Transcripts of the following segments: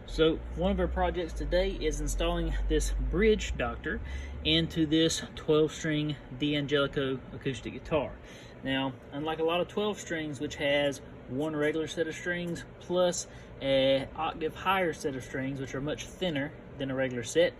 So one of our projects today is installing this bridge doctor into this 12-string D'Angelico acoustic guitar. Now, unlike a lot of 12 strings, which has one regular set of strings plus an octave higher set of strings, which are much thinner than a regular set,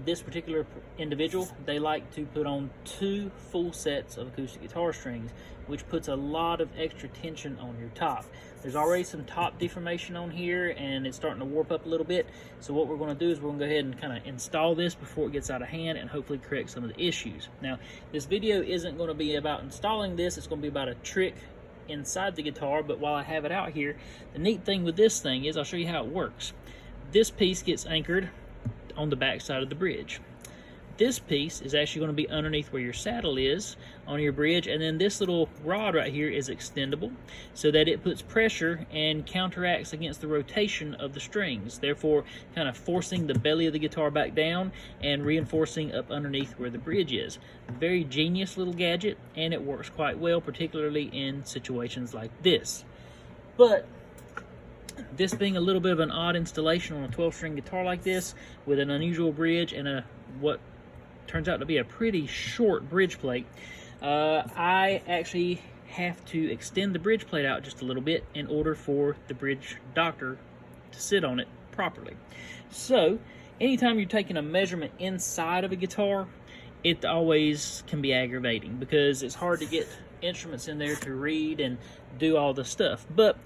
this particular individual, they like to put on 2 full sets of acoustic guitar strings, which puts a lot of extra tension on your top. There's already some top deformation on here and it's starting to warp up a little bit. So what we're going to do is we're going to go ahead and kind of install this before it gets out of hand and hopefully correct some of the issues. Now, this video isn't going to be about installing this. It's going to be about a trick inside the guitar. But while I have it out here, the neat thing with this thing is I'll show you how it works. This piece gets anchored on the back side of the bridge. This piece is actually going to be underneath where your saddle is on your bridge, and then this little rod right here is extendable so that it puts pressure and counteracts against the rotation of the strings, therefore kind of forcing the belly of the guitar back down and reinforcing up underneath where the bridge is. Very genius little gadget, and it works quite well, particularly in situations like this. But this being a little bit of an odd installation on a 12-string guitar like this with an unusual bridge and what turns out to be a pretty short bridge plate, I actually have to extend the bridge plate out just a little bit in order for the bridge doctor to sit on it properly. So anytime you're taking a measurement inside of a guitar, it always can be aggravating because it's hard to get instruments in there to read and do all the stuff. But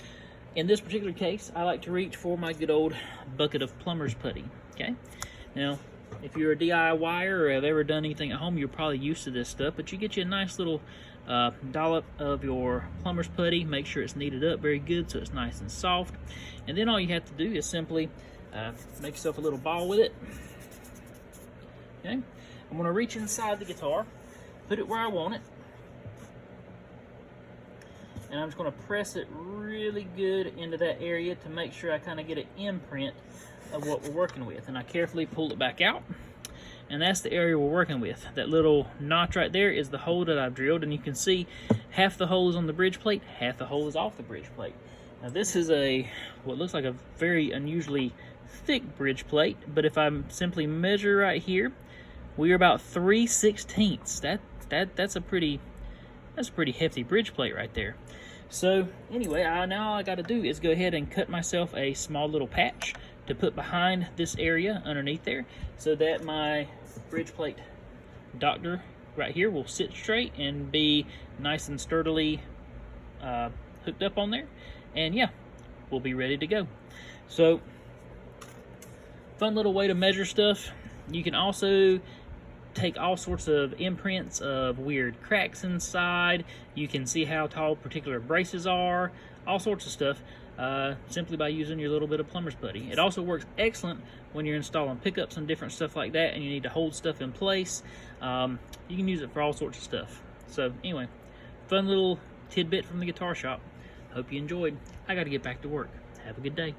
in this particular case, I like to reach for my good old bucket of plumber's putty. Okay, now if you're a DIYer or have ever done anything at home, you're probably used to this stuff, but you get you a nice little dollop of your plumber's putty. Make sure it's kneaded up very good so it's nice and soft, and then all you have to do is simply make yourself a little ball with it. Okay, I'm going to reach inside the guitar, put it where I want it, and I'm just going to press it really good into that area to make sure I kind of get an imprint of what we're working with. And I carefully pull it back out, and that's the area we're working with. That little notch right there is the hole that I've drilled, and you can see half the hole is on the bridge plate, half the hole is off the bridge plate. Now this is what looks like a very unusually thick bridge plate, but if I simply measure right here, we are about 3/16. That's a pretty hefty bridge plate right there. So anyway, now all I got to do is go ahead and cut myself a small little patch to put behind this area underneath there so that my bridge plate doctor right here will sit straight and be nice and sturdily hooked up on there. And yeah, we'll be ready to go. So fun little way to measure stuff. You can also take all sorts of imprints of weird cracks inside. You can see how tall particular braces are, all sorts of stuff, simply by using your little bit of plumber's putty. It also works excellent when you're installing pickups and different stuff like that and you need to hold stuff in place. You can use it for all sorts of stuff. So anyway, fun little tidbit from the guitar shop. Hope you enjoyed. I got to get back to work. Have a good day.